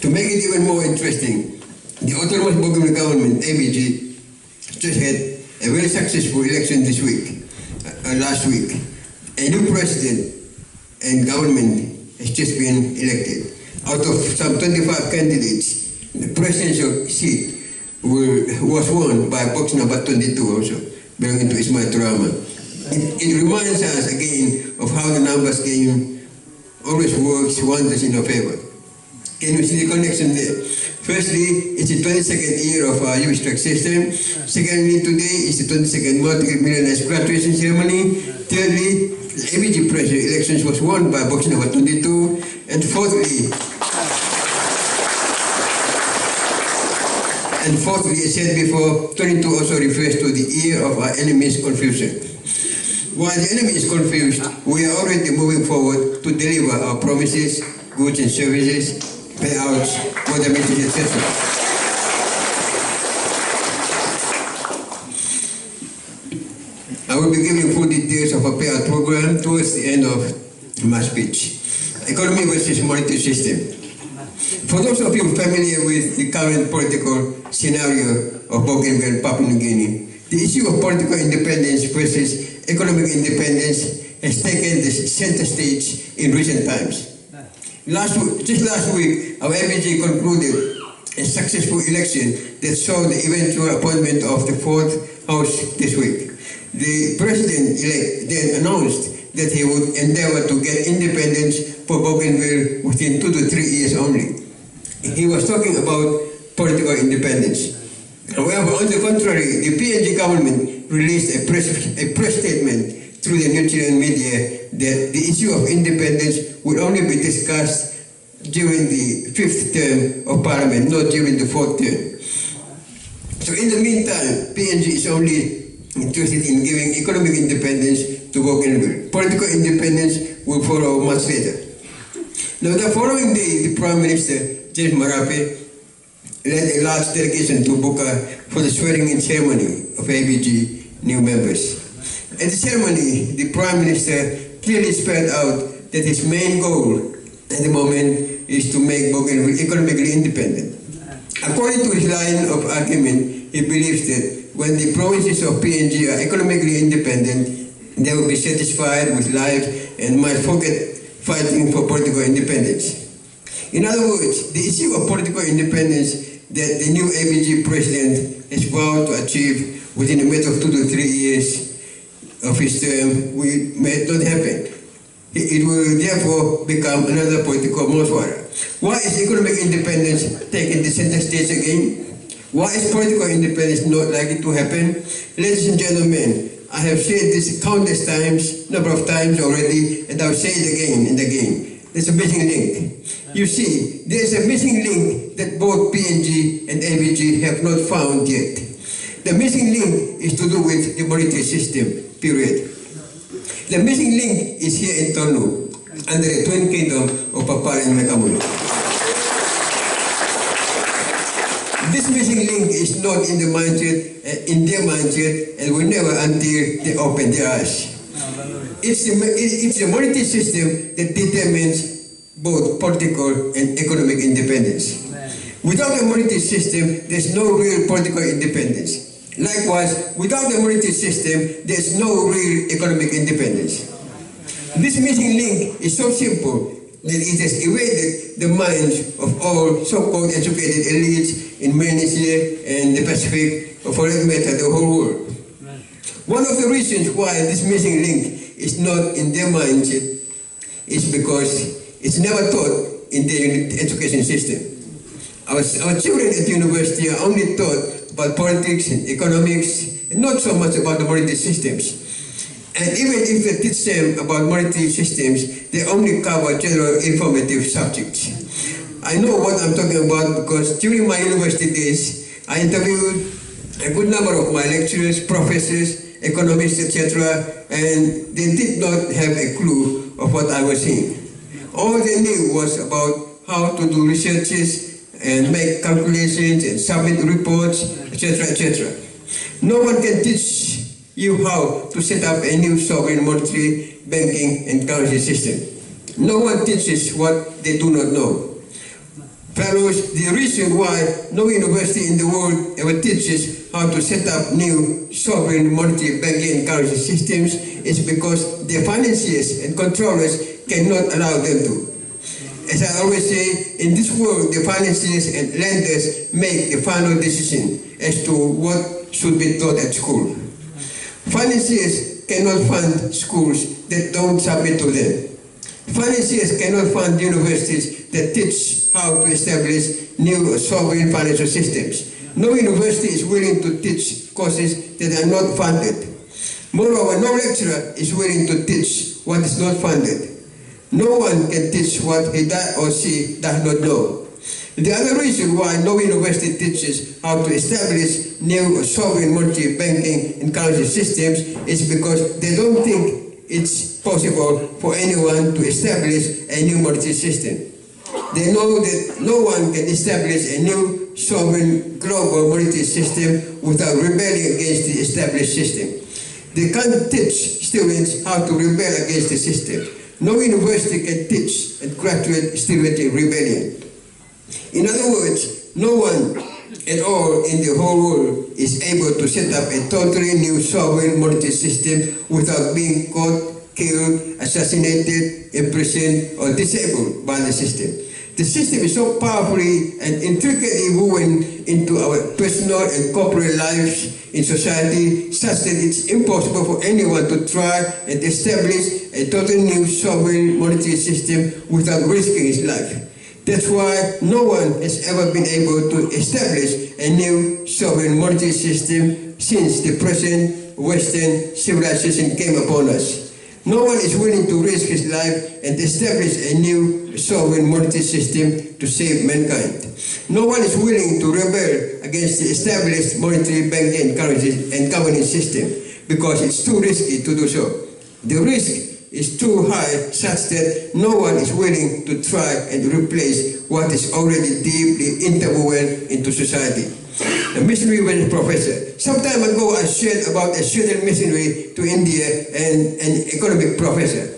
To make it even more interesting, the Autonomous Bougainville government, ABG, just had a very successful election this week, last week. A new president and government has just been elected. Out of some 25 candidates, the presidential seat was won by box number 22 also, belonging to Ismail Turama. It reminds us again of how the numbers game always works wonders in our favor. Can you see the connection there? Firstly, it's the 22nd year of our US tax system. Secondly, today is the 22nd multi-millionaires graduation ceremony. Thirdly, the ABG president elections was won by box number 22. And fourthly, as said before, 22 also refers to the year of our enemy's confusion. While the enemy is confused, we are already moving forward to deliver our promises, goods and services, payouts, modernity, etc. I will be giving full details of our payout program towards the end of my speech. Economy versus monetary system. For those of you familiar with the current political scenario of Bougainville, Papua New Guinea, the issue of political independence versus economic independence has taken the center stage in recent times. Just last week, our ABG concluded a successful election that saw the eventual appointment of the fourth house this week. The president-elect then announced that he would endeavor to get independence for Bougainville within 2 to 3 years only. He was talking about political independence. However, on the contrary, the PNG government released a press statement through the New Zealand media that the issue of independence would only be discussed during the 5th term of Parliament, not during the 4th term. So in the meantime, PNG is only interested in giving economic independence to Bougainville. Political independence will follow much later. Now the following day, the Prime Minister, James Marape, led a large delegation to Buka for the swearing-in ceremony of ABG new members. At the ceremony, the Prime Minister clearly spelled out that his main goal at the moment is to make Bougainville economically independent. According to his line of argument, he believes that when the provinces of PNG are economically independent, they will be satisfied with life and might forget fighting for political independence. In other words, the issue of political independence that the new ABG president has vowed to achieve within a matter of 2 to 3 years of his term may not happen. It will therefore become another political moshwara. Why is economic independence taking the center stage again? Why is political independence not likely to happen? Ladies and gentlemen, I have said this countless times, number of times already, and I'll say it again and again. There's a missing link. You see, there's a missing link that both PNG and ABG have not found yet. The missing link is to do with the monetary system, period. The missing link is here in Tonu, under the twin kingdom of Papua and Mekamulo. This missing link is not in their mindset, and will never until they open their eyes. It's the monetary system that determines both political and economic independence. Without a monetary system, there's no real political independence. Likewise, without the monetary system, there's no real economic independence. This missing link is so simple that it has evaded the minds of all so-called educated elites in Melanesia and the Pacific, or for that matter, the whole world. One of the reasons why this missing link is not in their mindset is because it's never taught in the education system. Our children at the university are only taught about politics and economics, and not so much about the monetary systems. And even if they teach them about monetary systems, they only cover general informative subjects. I know what I'm talking about because during my university days, I interviewed a good number of my lecturers, professors, economists, etc., and they did not have a clue of what I was saying. All they knew was about how to do researches and make calculations and submit reports, etc., etc. No one can teach you how to set up a new sovereign monetary, banking, and currency system. No one teaches what they do not know. Fellows, the reason why no university in the world ever teaches how to set up new sovereign monetary banking and currency systems is because their financiers and controllers cannot allow them to. As I always say, in this world, the financiers and lenders make the final decision as to what should be taught at school. Financiers cannot fund schools that don't submit to them. Financiers cannot fund universities that teach how to establish new sovereign financial systems. No university is willing to teach courses that are not funded. Moreover, no lecturer is willing to teach what is not funded. No one can teach what he or she does not know. The other reason why no university teaches how to establish new sovereign monetary banking and currency systems is because they don't think it's possible for anyone to establish a new monetary system. They know that no one can establish a new sovereign global monetary system without rebelling against the established system. They can't teach students how to rebel against the system. No university can teach and graduate students in rebellion. In other words, no one at all in the whole world is able to set up a totally new sovereign monetary system without being caught, killed, assassinated, imprisoned, or disabled by the system. The system is so powerfully and intricately woven into our personal and corporate lives in society such that it's impossible for anyone to try and establish a totally new sovereign monetary system without risking his life. That's why no one has ever been able to establish a new sovereign monetary system since the present Western civilization came upon us. No one is willing to risk his life and establish a new sovereign monetary system to save mankind. No one is willing to rebel against the established monetary banking and currency and governance system because it's too risky to do so. The risk is too high such that no one is willing to try and replace what is already deeply interwoven into society. A missionary professor. Some time ago I shared about a Swedish missionary to India and an economic professor.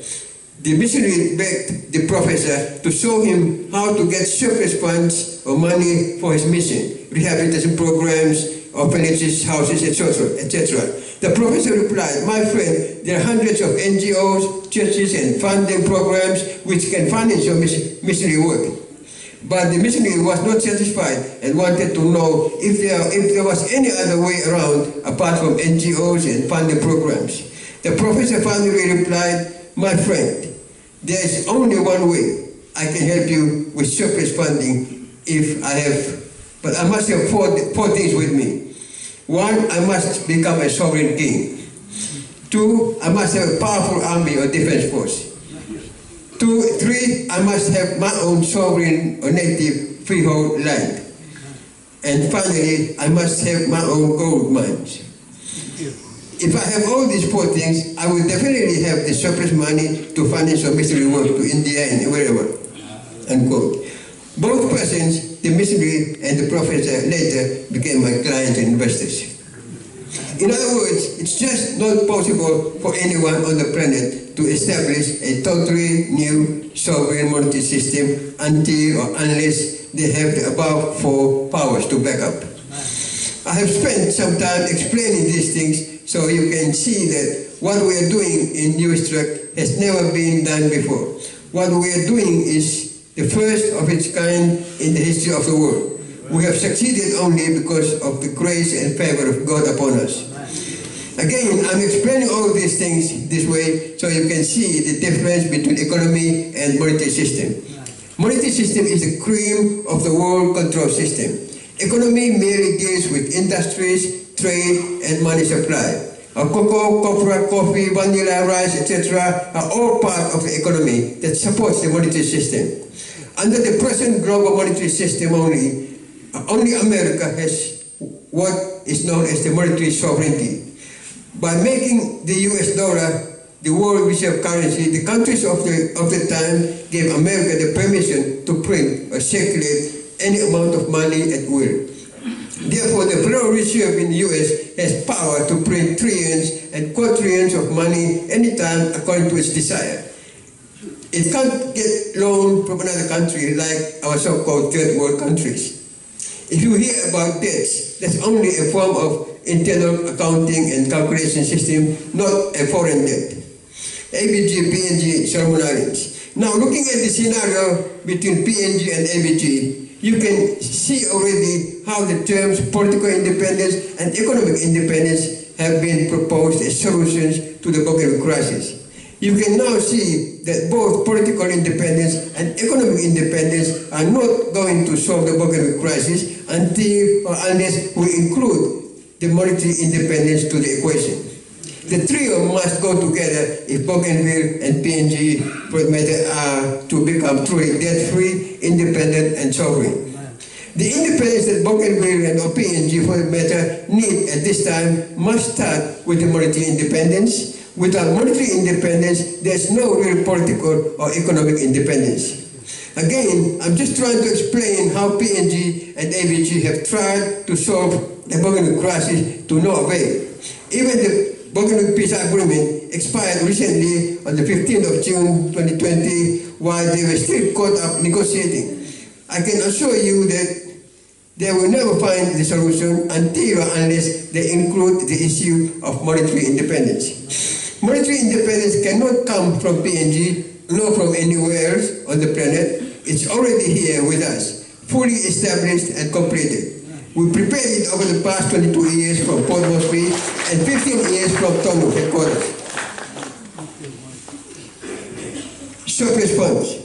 The missionary begged the professor to show him how to get surplus funds or money for his mission, rehabilitation programs, orphanages, houses, etc., etc. The professor replied, "My friend, there are hundreds of NGOs, churches, and funding programs which can finance your missionary work." But the missionary was not satisfied and wanted to know if there was any other way around apart from NGOs and funding programs. The professor finally replied, "My friend, there is only one way I can help you with surplus funding but I must have four things with me. One, I must become a sovereign king. Two, I must have a powerful army or defense force. Three, I must have my own sovereign or native freehold land. And finally, I must have my own gold mines. If I have all these four things, I will definitely have the surplus money to finance your missionary work to India and wherever." Unquote. Both persons, the missionary and the professor, later became my clients and investors. In other words, it's just not possible for anyone on the planet to establish a totally new sovereign monetary system until or unless they have the above four powers to back up. I have spent some time explaining these things so you can see that what we are doing in Newstruck has never been done before. What we are doing is the first of its kind in the history of the world. We have succeeded only because of the grace and favor of God upon us. Again, I'm explaining all these things this way so you can see the difference between economy and monetary system. Monetary system is the cream of the world control system. Economy merely deals with industries, trade, and money supply. Cocoa, copra, coffee, vanilla, rice, etc. are all part of the economy that supports the monetary system. Under the present global monetary system only America has what is known as the monetary sovereignty. By making the US dollar the world reserve currency, the countries of the time gave America the permission to print or circulate any amount of money at will. Therefore, the Federal Reserve in the US has power to print trillions and quadrillions of money anytime according to its desire. it can't get loan from another country like our so-called third world countries. If you hear about debts, that's only a form of internal accounting and calculation system, not a foreign debt. ABG, PNG, Solomon Islands. Now, looking at the scenario between PNG and ABG, you can see already how the terms political independence and economic independence have been proposed as solutions to the Bougainville crisis. You can now see that both political independence and economic independence are not going to solve the Bougainville crisis until or unless we include the monetary independence to the equation. The trio must go together if Bougainville and PNG, for that matter, are to become truly debt-free, independent, and sovereign. The independence that Bougainville and PNG, for that matter, need at this time must start with the monetary independence. Without monetary independence, there's no real political or economic independence. Again, I'm just trying to explain how PNG and ABG have tried to solve the Bougainville crisis to no avail. Even the Bougainville Peace Agreement expired recently on the 15th of June 2020 while they were still caught up negotiating. I can assure you that they will never find the solution until or unless they include the issue of monetary independence. Monetary independence cannot come from PNG, nor from anywhere else on the planet. It's already here with us, fully established and completed. We prepared it over the past 22 years from Port Moresby and 15 years from Tonu headquarters. Surplus funds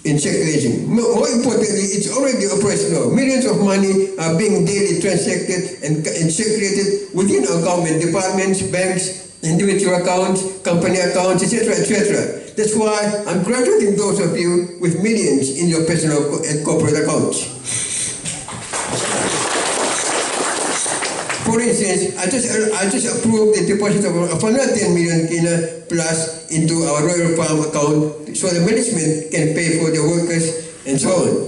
in circulation. More importantly, it's already operational. Millions of money are being daily transacted and circulated within our government departments, banks, individual accounts, company accounts, etc., etc. That's why I'm congratulating those of you with millions in your personal and corporate accounts. For instance, I just approved the deposit of another 10 million kina plus into our Royal Farm account so the management can pay for the workers and so on.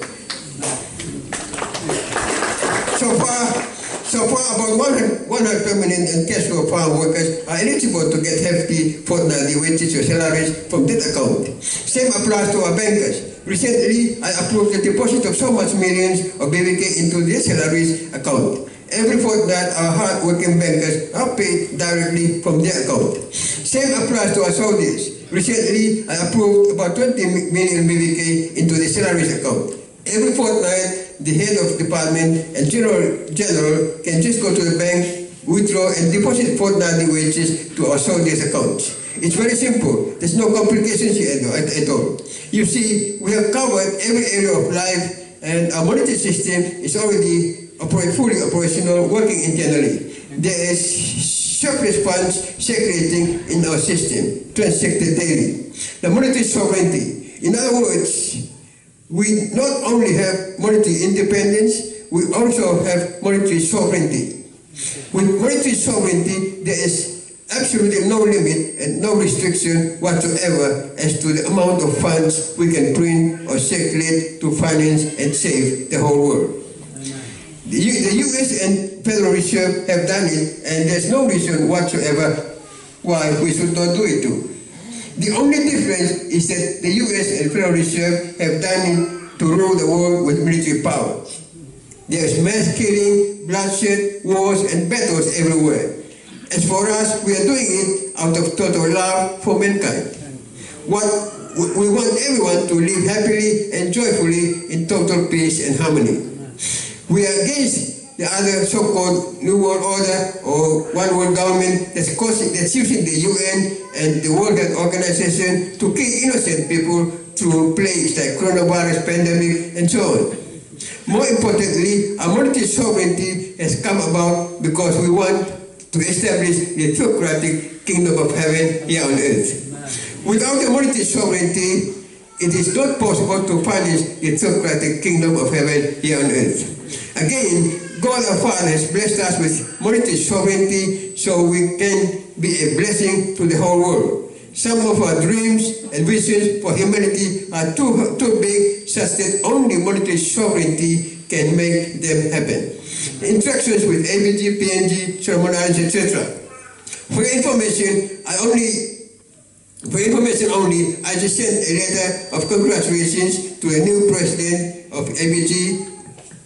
So far about 100 permanent and cash flow farm workers are eligible to get hefty fortnightly wages or salaries from that account. Same applies to our bankers. Recently, I approved the deposit of so much millions of BBK into their salaries account. Every fortnight, our hard-working bankers are paid directly from their account. Same applies to our soldiers. Recently, I approved about 20 million BBK into the salaries account. Every fortnight, the head of department and general can just go to the bank, withdraw and deposit fortnightly wages to our soldiers' accounts. It's very simple. There's no complications here at all. You see, we have covered every area of life and our monetary system is already fully operational, working internally. There is surplus funds circulating in our system, transacted daily. The monetary sovereignty. In other words, we not only have monetary independence, we also have monetary sovereignty. With monetary sovereignty, there is absolutely no limit and no restriction whatsoever as to the amount of funds we can print or circulate to finance and save the whole world. The US and Federal Reserve have done it, and there's no reason whatsoever why we should not do it too. The only difference is that the US and Federal Reserve have done it to rule the world with military power. There's mass killing, bloodshed, wars, and battles everywhere. As for us, we are doing it out of total love for mankind. We want everyone to live happily and joyfully in total peace and harmony. We are against the other so-called New World Order or One World Government that's using the UN and the World Health Organization to kill innocent people through plagues like coronavirus pandemic and so on. More importantly, our monetary sovereignty has come about because we want to establish the theocratic kingdom of heaven here on earth. Without the monetary sovereignty, it is not possible to finance the theocratic kingdom of heaven here on earth. Again, God our Father has blessed us with monetary sovereignty so we can be a blessing to the whole world. Some of our dreams and visions for humanity are too big such that only monetary sovereignty can make them happen. Interactions with ABG, PNG, Solomon Islands, etc. For your information, I only For information only, I just sent a letter of congratulations to the new president of ABG,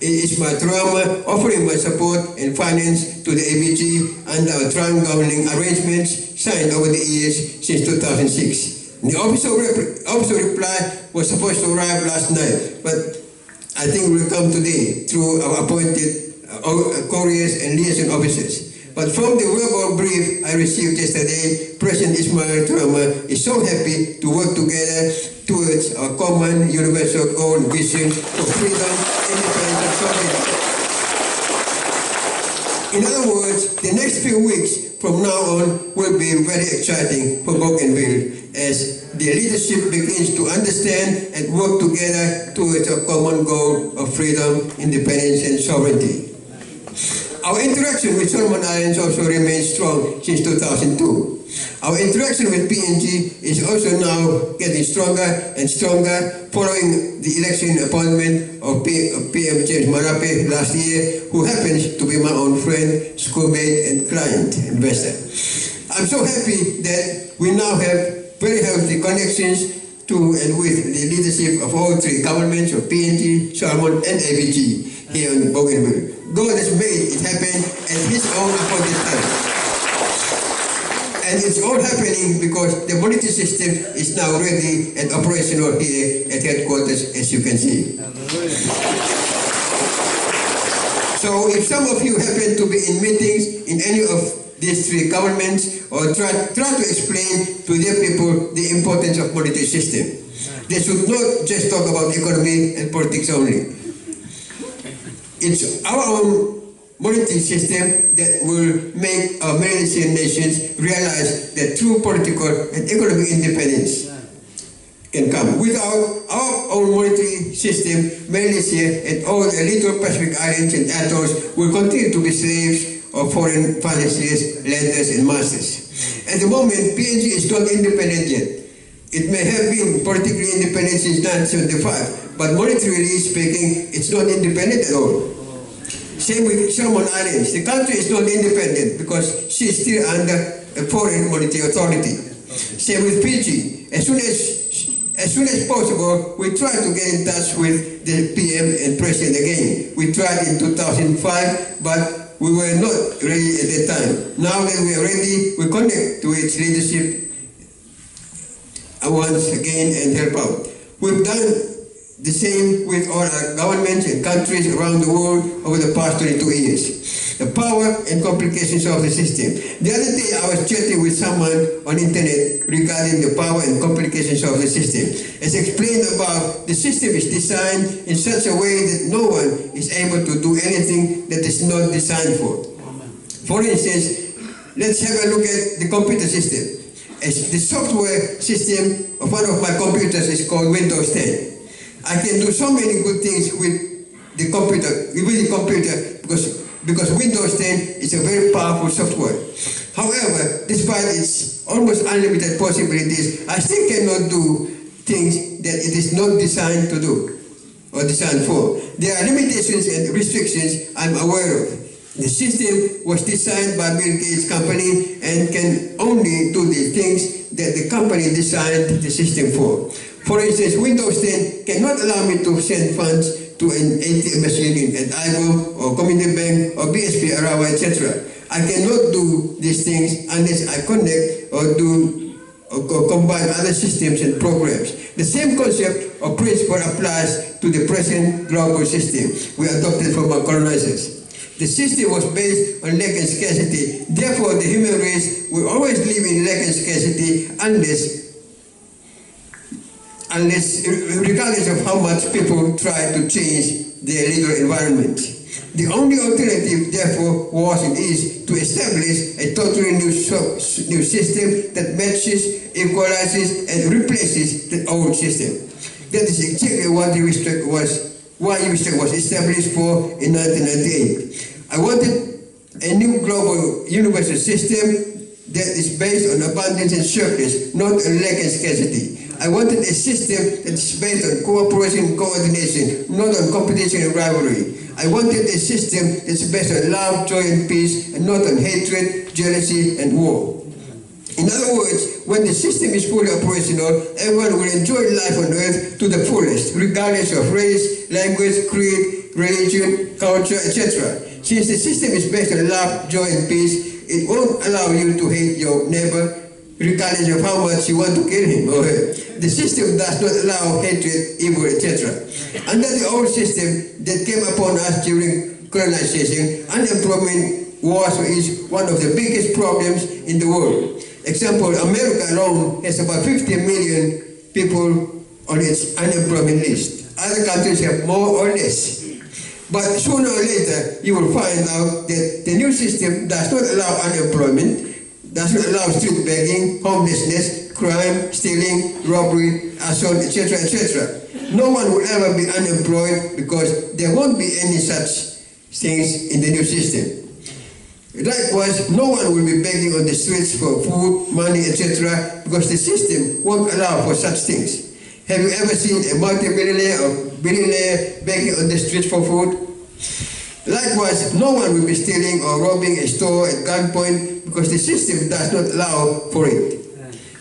Ismail Trauma, offering my support and finance to the ABG and our Trump governing arrangements signed over the years since 2006. The official reply was supposed to arrive last night, but I think it will come today through our appointed couriers and liaison officers. But from the verbal brief I received yesterday, President Ismail Trauma is so happy to work together towards our common universal goal and vision for freedom, independence, and sovereignty. In other words, the next few weeks from now on will be very exciting for Bougainville as the leadership begins to understand and work together towards our common goal of freedom, independence, and sovereignty. Our interaction with Solomon Islands also remains strong since 2002. Our interaction with PNG is also now getting stronger and stronger following the election appointment of PM James Marape last year, who happens to be my own friend, schoolmate, and client investor. I'm so happy that we now have very healthy connections to and with the leadership of all three governments of PNG, Solomon, and ABG here in Bougainville. God has made it happen at His own appointed time. And it's all happening because the monetary system is now ready and operational here at headquarters, as you can see. So if some of you happen to be in meetings in any of these three governments or try to explain to their people the importance of monetary system, they should not just talk about economy and politics only. It's our own monetary system that will make our Melanesian nations realize that true political and economic independence can come. Without our own monetary system, Melanesia and all the little Pacific islands and atolls will continue to be slaves of foreign financiers, lenders, and masters. At the moment, PNG is not independent yet. It may have been politically independent since 1975, but monetarily speaking, it's not independent at all. Same with Solomon Islands. The country is not independent because she's still under a foreign monetary authority. Same with Fiji. As soon as possible, we try to get in touch with the PM and President again. We tried in 2005, but we were not ready at that time. Now that we are ready, we connect to its leadership once again and help out. We've done the same with all our governments and countries around the world over the past 22 years. The power and complications of the system. The other day I was chatting with someone on internet regarding the power and complications of the system. As explained above, the system is designed in such a way that no one is able to do anything that is not designed for. For instance, let's have a look at the computer system. As the software system of one of my computers is called Windows 10. I can do so many good things with the computer because Windows 10 is a very powerful software. However, despite its almost unlimited possibilities, I still cannot do things that it is not designed to do or designed for. There are limitations and restrictions I'm aware of. The system was designed by Bill Gates' company and can only do the things that the company designed the system for. For instance, Windows 10 cannot allow me to send funds to an ATM machine at IBO or Community Bank or BSP Arawa, etc. I cannot do these things unless I connect or combine other systems and programs. The same concept or principle applies to the present global system we adopted from our colonizers. The system was based on lack and scarcity. Therefore, the human race will always live in lack and scarcity regardless of how much people try to change their legal environment. The only alternative, therefore, was and is to establish a totally new system that matches, equalizes, and replaces the old system. That is exactly what USTRAC was established for in 1998. I wanted a new global universal system that is based on abundance and surplus, not on lack and scarcity. I wanted a system that is based on cooperation and coordination, not on competition and rivalry. I wanted a system that is based on love, joy, and peace, and not on hatred, jealousy, and war. In other words, when the system is fully operational, everyone will enjoy life on earth to the fullest, regardless of race, language, creed, religion, culture, etc. Since the system is based on love, joy, and peace, it won't allow you to hate your neighbor, regardless of how much you want to kill him or her. The system does not allow hatred, evil, etc. Under the old system that came upon us during colonization, unemployment is one of the biggest problems in the world. Example, America alone has about 50 million people on its unemployment list. Other countries have more or less. But sooner or later, you will find out that the new system does not allow unemployment, does not allow street begging, homelessness, crime, stealing, robbery, assault, etc., etc. No one will ever be unemployed because there won't be any such things in the new system. Likewise, no one will be begging on the streets for food, money, etc. because the system won't allow for such things. Have you ever seen a multi-billionaire or billionaire begging on the streets for food? Likewise, no one will be stealing or robbing a store at gunpoint because the system does not allow for it.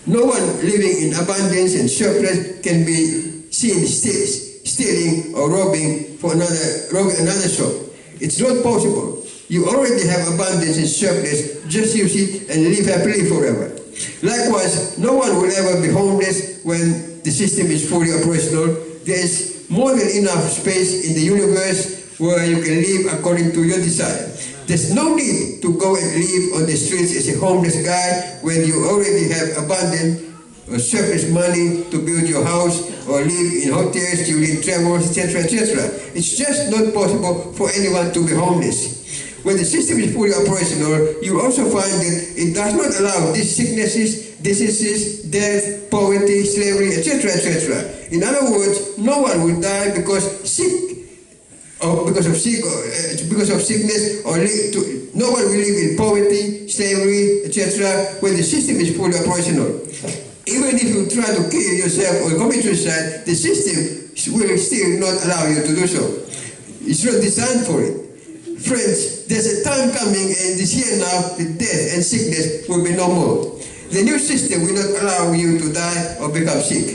No one living in abundance and surplus can be seen stealing or robbing another shop. It's not possible. You already have abundance and surplus, just use it and live happily forever. Likewise, no one will ever be homeless when the system is fully operational. There is more than enough space in the universe where you can live according to your desire. There's no need to go and live on the streets as a homeless guy when you already have abundant or surplus money to build your house or live in hotels during travels, etc., etc. It's just not possible for anyone to be homeless. When the system is fully operational, you also find that it does not allow these sicknesses, diseases, death, poverty, slavery, etc., etc. In other words, no one will die because of sickness, or no one will live in poverty, slavery, etc. when the system is fully operational. Even if you try to kill yourself or commit suicide, the system will still not allow you to do so. It's not designed for it. Friends, there's a time coming and this here now, the death and sickness will be no more. The new system will not allow you to die or become sick.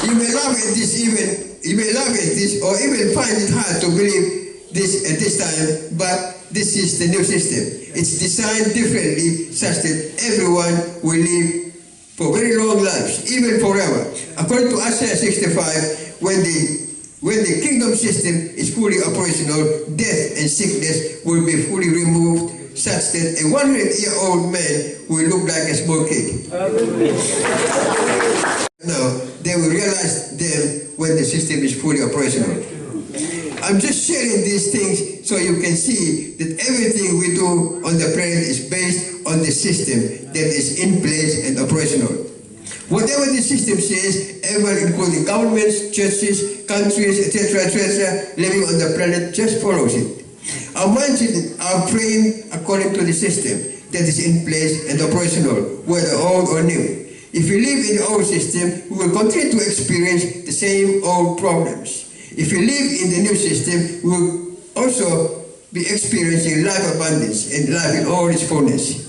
You may laugh at this or even find it hard to believe this at this time, but this is the new system. It's designed differently such that everyone will live for very long lives, even forever. According to Isaiah 65, when the kingdom system is fully operational, death and sickness will be fully removed such that a 100-year-old man will look like a small kid. Now, they will realize them when the system is fully operational. I'm just sharing these things so you can see that everything we do on the planet is based on the system that is in place and operational. Whatever the system says, everyone, including governments, churches, countries, etc., etc., living on the planet just follows it. Our minds are framed according to the system that is in place and operational, whether old or new. If we live in the old system, we will continue to experience the same old problems. If we live in the new system, we will also be experiencing life abundance and life in all its fullness.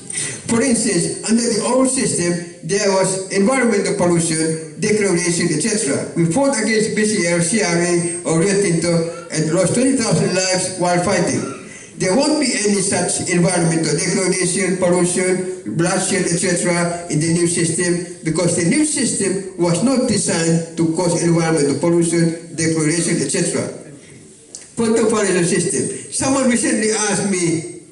For instance, under the old system, there was environmental pollution, degradation, etc. We fought against BCL, CRA, or Rio Tinto and lost 20,000 lives while fighting. There won't be any such environmental degradation, pollution, bloodshed, etc. in the new system because the new system was not designed to cause environmental pollution, degradation, etc. Quantum financial system. Someone recently asked me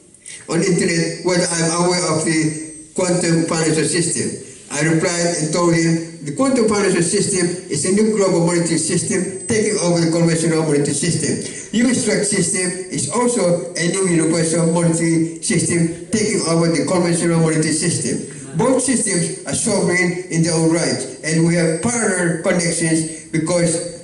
on the internet whether I'm aware of the quantum financial system. I replied and told him the quantum financial system is a new global monetary system taking over the conventional monetary system. US track system is also a new universal monetary system taking over the conventional monetary system. Both systems are sovereign in their own right, and we have parallel connections because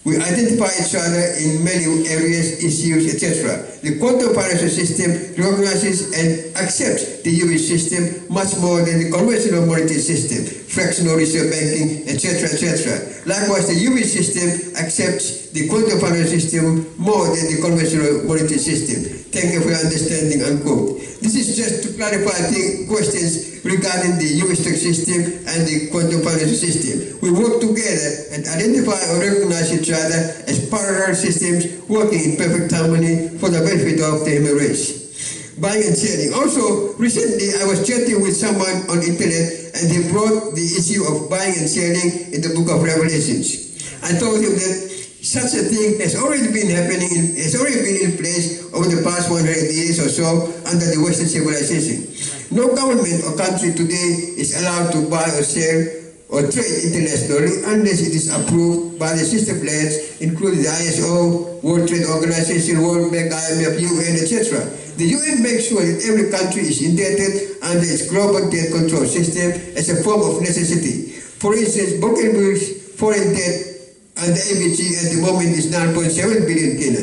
We identify each other in many areas, issues, etc. The quantum financial system recognizes and accepts the US system much more than the conventional monetary system, fractional reserve banking, etc., etc. Likewise, the US system accepts the quantum financial system more than the conventional monetary system. Thank you for your understanding, unquote. This is just to clarify the questions regarding the US stock system and the quantum financial system. We work together and identify or recognize each other as parallel systems working in perfect harmony for the benefit of the human race. Buying and selling. Also, recently I was chatting with someone on internet and he brought the issue of buying and selling in the book of Revelations. I told him that such a thing has already been happening, has already been in place over the past 100 years or so under the Western civilization. No government or country today is allowed to buy or sell or trade internationally unless it is approved by the system players, including the ISO, World Trade Organization, World Bank, IMF, UN, etc. The UN makes sure that every country is indebted under its global debt control system as a form of necessity. For instance, Bougainville's foreign debt and the ABG at the moment is 9.7 billion kina.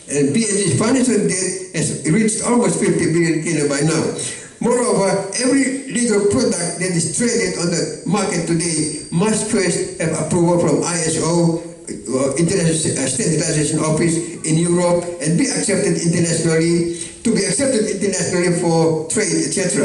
And PNG's financial debt has reached almost 50 billion kina by now. Moreover, every legal product that is traded on the market today must first have approval from ISO, International Standardization Office in Europe, and be accepted internationally, for trade, etc.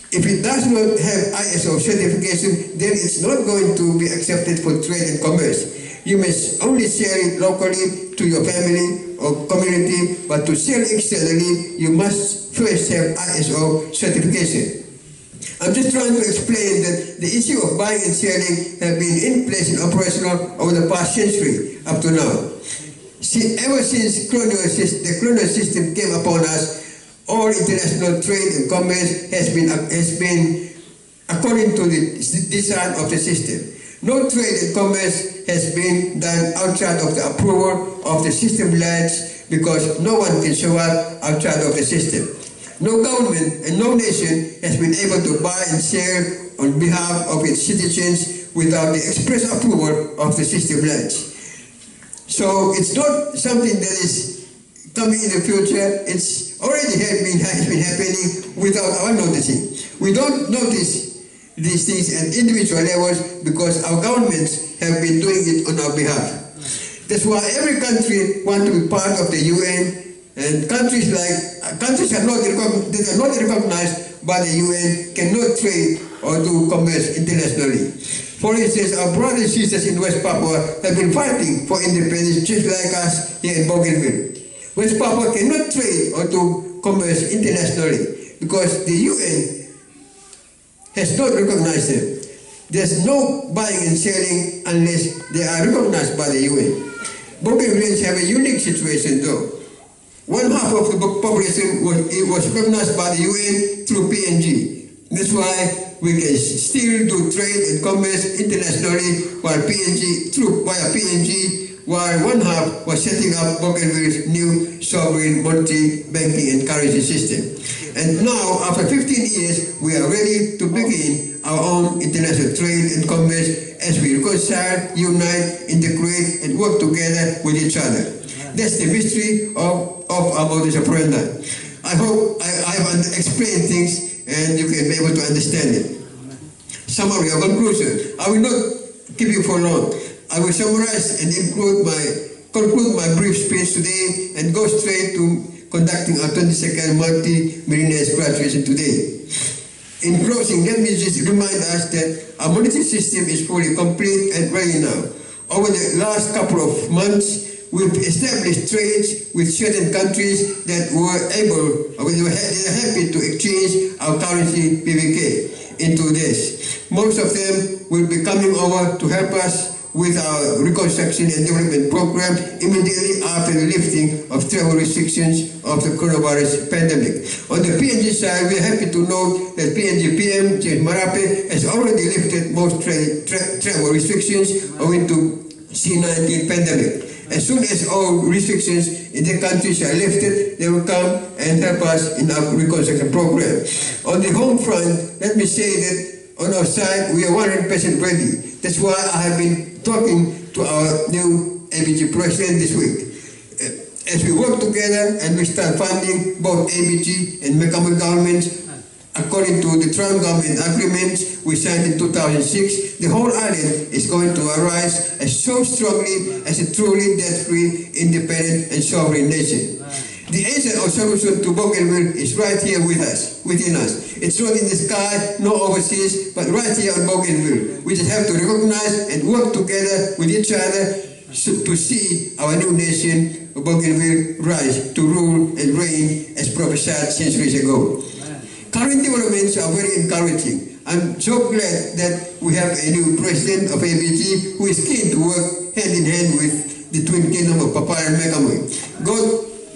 If it does not have ISO certification, then it's not going to be accepted for trade and commerce. You must only sell it locally to your family or community, but to sell externally, you must first have ISO certification. I'm just trying to explain that the issue of buying and selling have been in place and operational over the past century up to now. Ever since the colonial system came upon us, all international trade and commerce has been according to the design of the system. No trade and commerce has been done outside of the approval of the system lads because no one can show up outside of the system. No government and no nation has been able to buy and sell on behalf of its citizens without the express approval of the system lads. So it's not something that is coming in the future. It's already has been happening without our noticing. We don't notice these things at individual levels because our governments have been doing it on our behalf. That's why every country wants to be part of the UN, and countries are not recognized by the UN cannot trade or do commerce internationally. For instance, our brothers and sisters in West Papua have been fighting for independence just like us here in Bougainville. West Papua cannot trade or do commerce internationally because the UN has not recognized them. There's no buying and selling unless they are recognized by the UN. Bougainvilleans have a unique situation though. One half of the population was recognized by the UN through PNG. That's why we can still do trade and commerce internationally via PNG, while one half was setting up Bougainville's new sovereign monetary, banking and currency system. And now, after 15 years, we are ready to begin our own international trade and commerce as we reconcile, unite, integrate, and work together with each other. That's the mystery of our modus operandi. I hope I have explained things and you can be able to understand it. Summary or conclusion. I will not keep you for long. I will summarize and conclude my brief speech today and go straight to conducting our 22nd multi-millionaires graduation today. In closing, let me just remind us that our monetary system is fully complete and ready now. Over the last couple of months, we've established trades with certain countries that were happy to exchange our currency PVK into this. Most of them will be coming over to help us with our reconstruction and development program immediately after the lifting of travel restrictions of the coronavirus pandemic. On the PNG side, we are happy to note that PNG PM, James Marape, has already lifted most travel restrictions owing to C-19 pandemic. As soon as all restrictions in the countries are lifted, they will come and help us in our reconstruction program. On the home front, let me say that on our side, we are 100% ready. That's why I have been talking to our new ABG president this week. As we work together and we start funding both ABG and Mekamui governments, according to the Trump government agreements we signed in 2006, the whole island is going to arise as so strongly as a truly debt-free, independent, and sovereign nation. The answer or solution to Bougainville is right here with us, within us. It's not in the sky, not overseas, but right here on Bougainville. We just have to recognize and work together with each other to see our new nation, Bougainville, rise to rule and reign as prophesied centuries ago. Current developments are very encouraging. I'm so glad that we have a new president of ABG who is keen to work hand in hand with the twin kingdom of Papaya and Mekamui.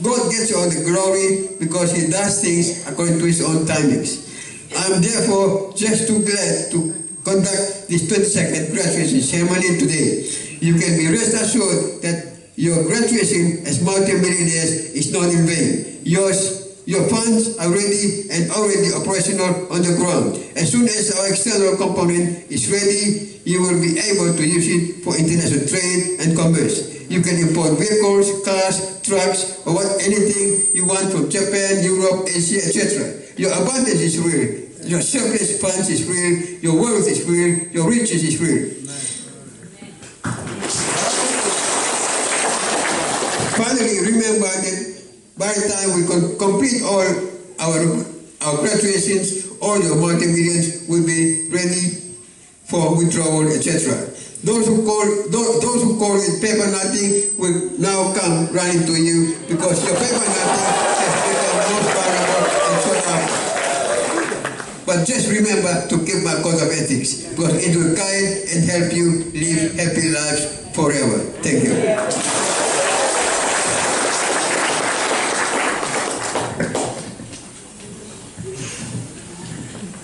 God gets all the glory because he does things according to his own timings. I'm therefore just too glad to conduct this 22nd graduation ceremony today. You can be rest assured that your graduation as multi-millionaires is not in vain. Your funds are ready and already operational on the ground. As soon as our external component is ready, you will be able to use it for international trade and commerce. You can import vehicles, cars, trucks, or anything you want from Japan, Europe, Asia, etc. Your abundance is real. Your surplus funds is real. Your wealth is real. Your riches is real. Finally, remember that by the time we complete all our graduations, all your multi-millions will be ready for withdrawal, etc. Those who call it paper nothing will now come running to you because your paper nothing has become most valuable and sought after. But just remember to keep my code of ethics because it will guide and help you live happy lives forever. Thank you.